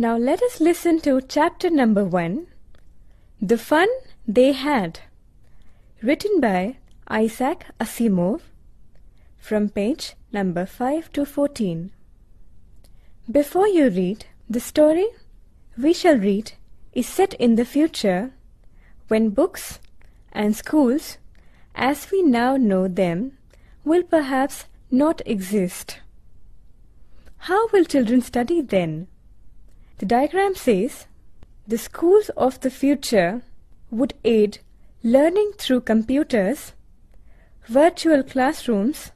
Now let us listen to chapter number 1, The Fun They Had, written by Isaac Asimov, from page number 5 to 14. Before you read, the story we shall read is set in the future, when books and schools, as we now know them, will perhaps not exist. How will children study then? The diagram says the schools of the future would aid learning through computers, virtual classrooms,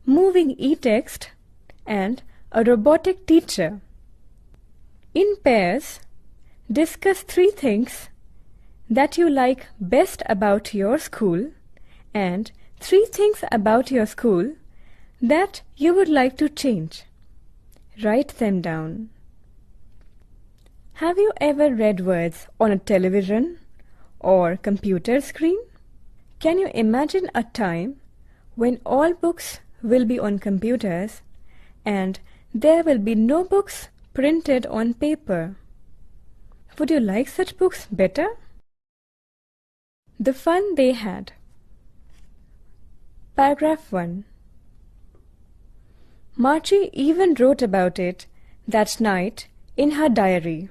moving e-text, and a robotic teacher. In pairs, discuss 3 things that you like best about your school and 3 things about your school that you would like to change. Write them down. Have you ever read words on a television or computer screen? Can you imagine a time when all books will be on computers and there will be no books printed on paper? Would you like such books better? The fun they had. Paragraph 1. Margie even wrote about it that night in her diary.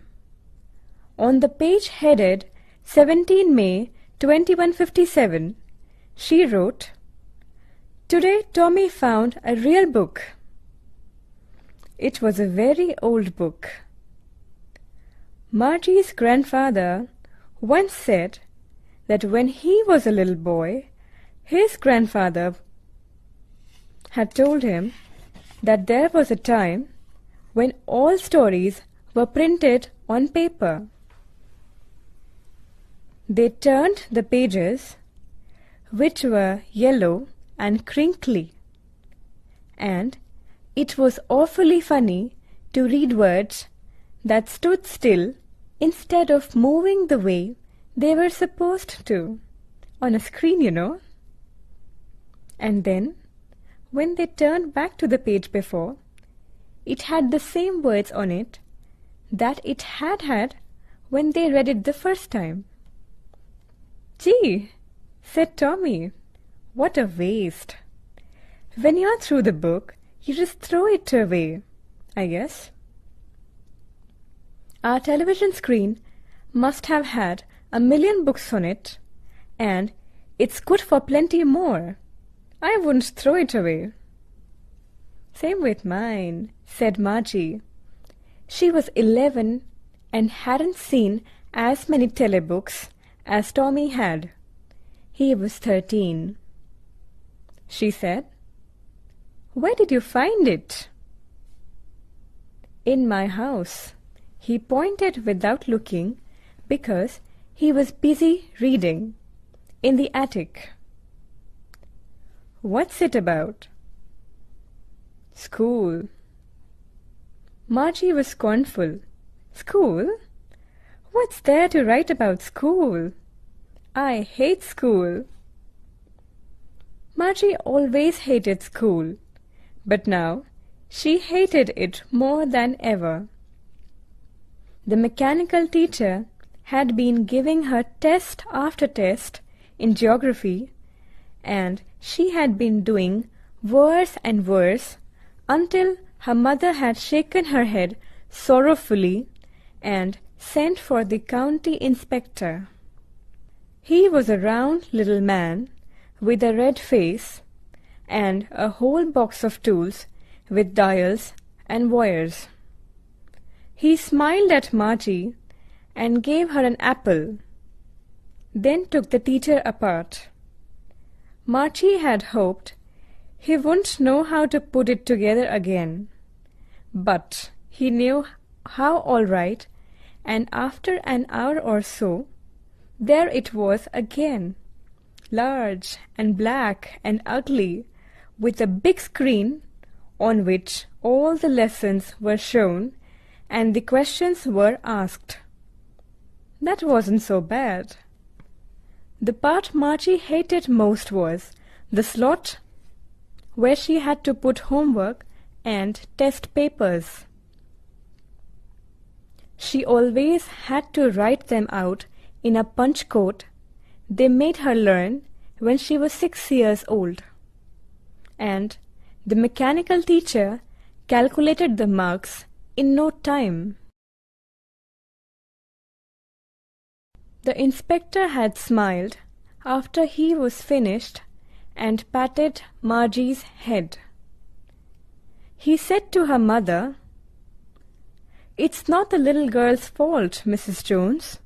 On the page headed 17 May 2157, she wrote, "Today Tommy found a real book." It was a very old book. Margie's grandfather once said that when he was a little boy, his grandfather had told him that there was a time when all stories were printed on paper. They turned the pages, which were yellow and crinkly, and it was awfully funny to read words that stood still instead of moving the way they were supposed to, on a screen, you know. And then, when they turned back to the page before, it had the same words on it that it had when they read it the first time. "Gee," said Tommy, "what a waste. When you're through the book, you just throw it away, I guess." Our television screen must have had 1,000,000 books on it, and it's good for plenty more. I wouldn't throw it away. "Same with mine," said Margie. She was 11 and hadn't seen as many telebooks as Tommy had. He was 13. She said, "Where did you find it?" "In my house." He pointed without looking because he was busy reading. "In the attic." "What's it about?" "School." Margie was scornful. "School? What's there to write about school? I hate school." Margie always hated school, but now she hated it more than ever. The mechanical teacher had been giving her test after test in geography, and she had been doing worse and worse until her mother had shaken her head sorrowfully and sent for the county inspector. He was a round little man with a red face and a whole box of tools with dials and wires. He smiled at Margie and gave her an apple, then took the teacher apart. Margie had hoped he wouldn't know how to put it together again, but he knew how all right, and after an hour or so, there it was again, large and black and ugly, with a big screen on which all the lessons were shown and the questions were asked. That wasn't so bad. The part Margie hated most was the slot where she had to put homework and test papers. She always had to write them out in a punch code they made her learn when she was 6 years old. And the mechanical teacher calculated the marks in no time. The inspector had smiled after he was finished and patted Margie's head. He said to her mother, "It's not the little girl's fault, Mrs. Jones.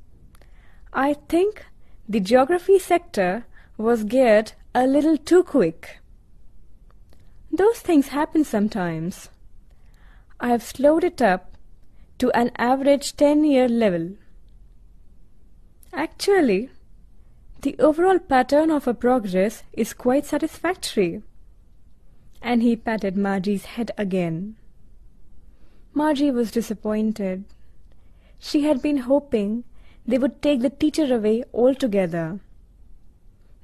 I think the geography sector was geared a little too quick. Those things happen sometimes. I have slowed it up to an average 10-year level. Actually, the overall pattern of her progress is quite satisfactory." And he patted Margie's head again. Margie was disappointed. She had been hoping they would take the teacher away altogether.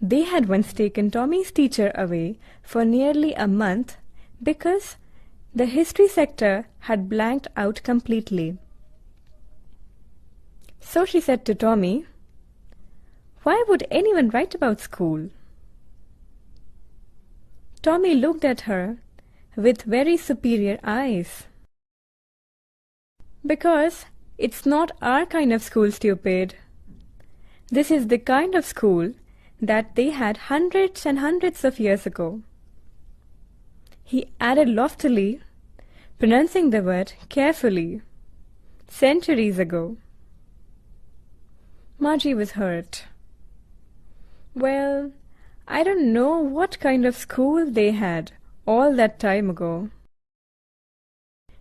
They had once taken Tommy's teacher away for nearly a month because the history sector had blanked out completely. So she said to Tommy, "Why would anyone write about school?" Tommy looked at her with very superior eyes. "Because it's not our kind of school, stupid. This is the kind of school that they had hundreds and hundreds of years ago." He added loftily, pronouncing the word carefully, "centuries ago." Margie was hurt. "Well, I don't know what kind of school they had all that time ago."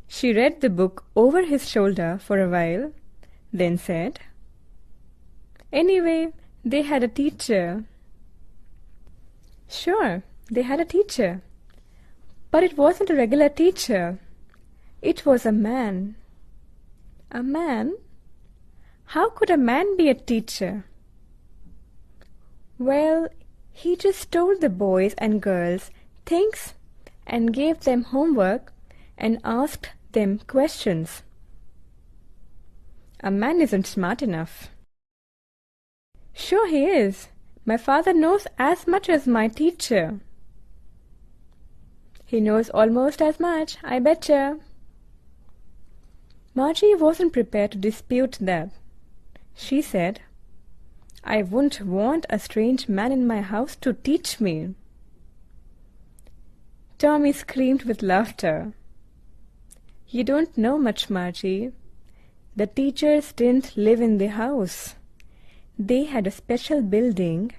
She read the book over his shoulder for a while, then said, "Anyway, they had a teacher." "Sure, they had a teacher. But it wasn't a regular teacher. It was a man." "A man? How could a man be a teacher?" "Well, he just told the boys and girls things and gave them homework and asked them questions." "A man isn't smart enough." "Sure he is. My father knows as much as my teacher." "He knows almost as much, I betcha." Margie wasn't prepared to dispute that. She said, "I wouldn't want a strange man in my house to teach me." Tommy screamed with laughter. "You don't know much, Margie. The teachers didn't live in the house. They had a special building,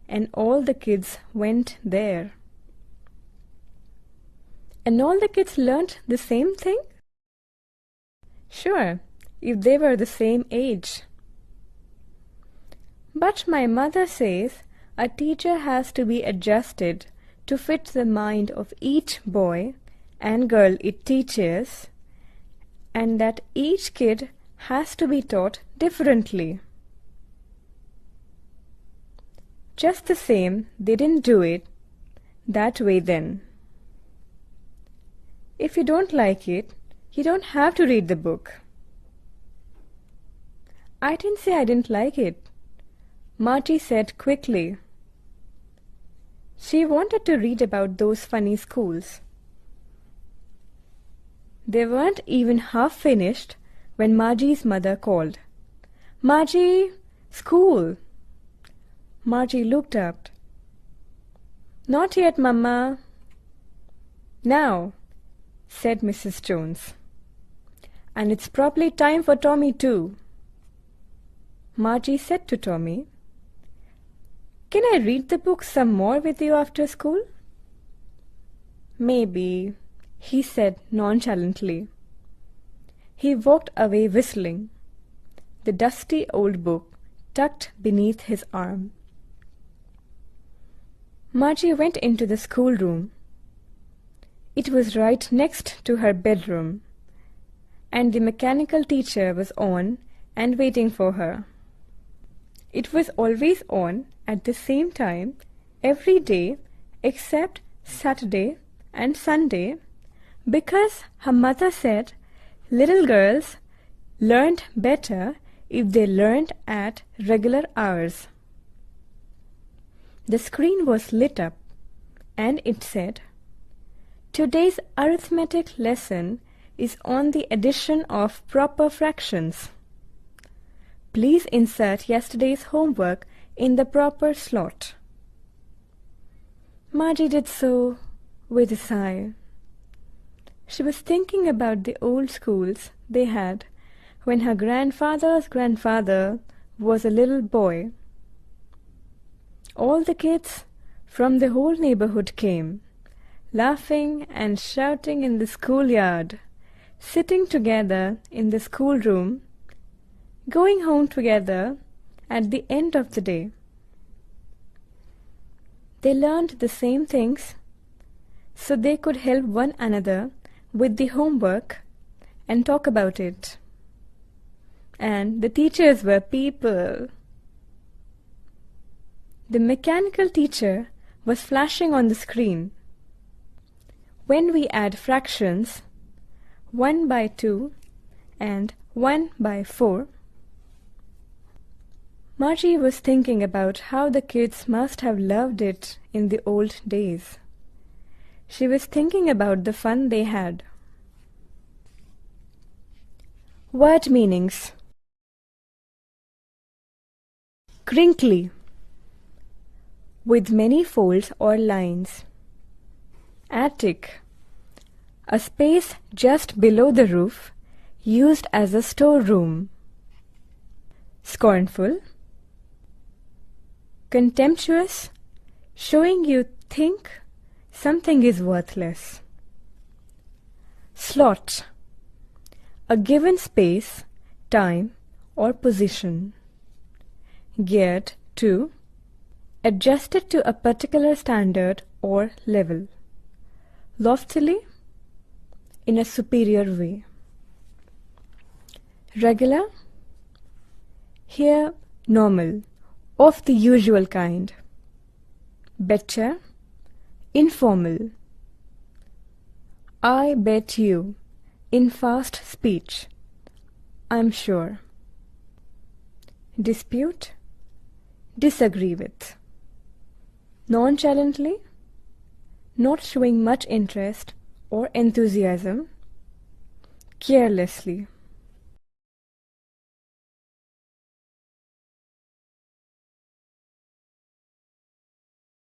and all the kids went there." "And all the kids learnt the same thing?" "Sure, if they were the same age." "But my mother says a teacher has to be adjusted to fit the mind of each boy and girl it teaches, and that each kid has to be taught differently." "Just the same, they didn't do it that way then." "If you don't like it, you don't have to read the book." "I didn't say I didn't like it," Margie said quickly. She wanted to read about those funny schools. They weren't even half finished when Margie's mother called, "Margie, school!" Margie looked up. "Not yet, Mama." "Now," said Mrs. Jones. "And it's probably time for Tommy too." Margie said to Tommy, "Can I read the book some more with you after school?" "Maybe," he said nonchalantly. He walked away whistling, the dusty old book tucked beneath his arm. Margie went into the schoolroom. It was right next to her bedroom, and the mechanical teacher was on and waiting for her. It was always on at the same time every day except Saturday and Sunday, because her mother said little girls learned better if they learned at regular hours. The screen was lit up and it said, "Today's arithmetic lesson is on the addition of proper fractions. Please insert yesterday's homework in the proper slot." Margie did so with a sigh. She was thinking about the old schools they had when her grandfather's grandfather was a little boy. All the kids from the whole neighborhood came, laughing and shouting in the schoolyard, sitting together in the schoolroom, going home together at the end of the day. They learned the same things, so they could help one another with the homework and talk about it. And the teachers were people. The mechanical teacher was flashing on the screen. When we add fractions 1 by 2 and 1 by 4, Margie was thinking about how the kids must have loved it in the old days. She was thinking about the fun they had. Word meanings. Crinkly, with many folds or lines. Attic, a space just below the roof used as a storeroom. Scornful, contemptuous, showing you think something is worthless. Slot, a given space, time, or position. Geared to, adjusted to a particular standard or level. Loftily, in a superior way. Regular, here normal, of the usual kind. Betcha, informal. I bet you, in fast speech. I'm sure. Dispute, disagree with. Nonchalantly, not showing much interest or enthusiasm. Carelessly.